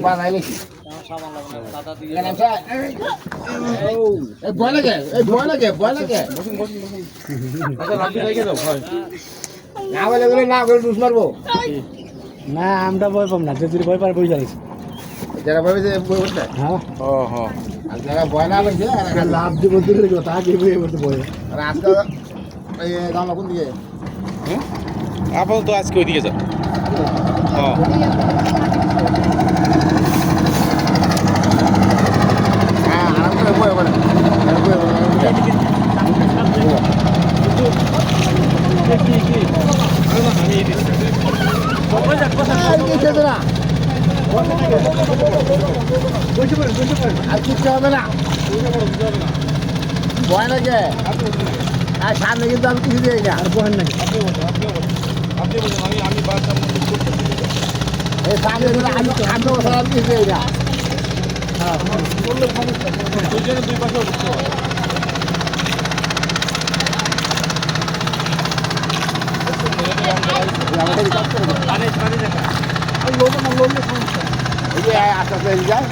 বানাই নাকি ভয় লাগে না বলে গেলে না করে ডুস মারবো না আমরা ভয় পাব না যদি ভয় পার বই যাইছি যারা ভাবে যে বই উঠবে হ্যাঁ আর যারা ভয় না লাগছে লাভ দিব দিলে কথা আগে বই বলতে বই আর আজকে এই গান কোন দিকে আপাতত আজকে ওইদিকে যান হ্যাঁ হ্যাঁ আরাম করে বই ওখানে আর কিচ্ছু হবে না ভয় লাগে আর সামনে কিন্তু আমি কিছু দিয়ে যা আর বহেন নাকি এই সামনে কিন্তু আমি বছর আমি কিছু দিয়ে যা এই যে আস্তে আস্তে যায়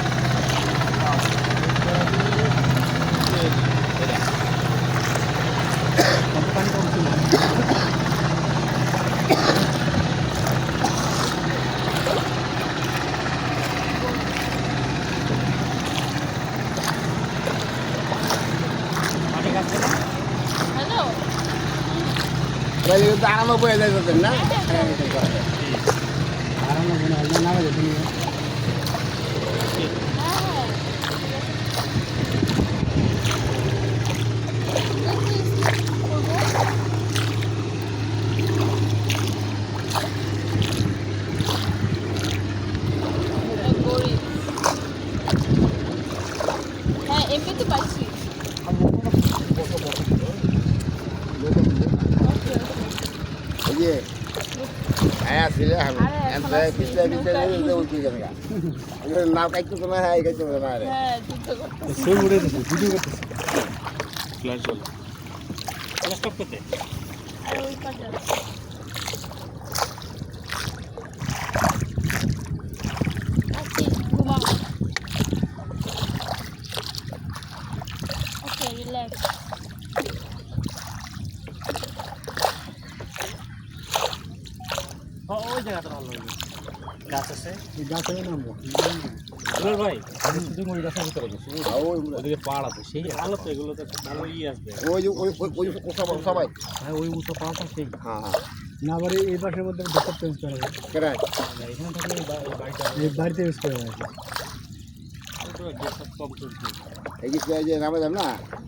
কিন্তু আরামে বয়ে যায় না আরাম না না না তুমি হ্যাঁ এমনিতে পাচ্ছি এই যে হ্যাঁ ছিলে নাম কাইতে তো না হ্যাঁ কাইতে না রে হ্যাঁ যুদ্ধ করতে সে উড়ে দিছে ভিডিও করতেছে ক্লাস চল স্টপ করতে আর ওই পাশে আচ্ছা ঘুমাও ওকে রিল্যাক্স ওই জায়গাটা ভালো লাগে গাছ আছে এই গাছে নামবো দুলাল ভাই আমি শুধু ওই গাছের ভিতরে গেছি ওদিকে পাহাড় আছে সেই ভালো তো এগুলো তো ভালো আসবে ওই যে ওই সবাই হ্যাঁ ওই উঁচু পাহাড়টা সেই হ্যাঁ না আবার এই পাশের মধ্যে ডক্টর চেঞ্জ করা যায় কেন এখানে থাকলে বাড়িটা এই বাড়িতে ইউজ করা যায় কম চলছে এই যে নামে যাম না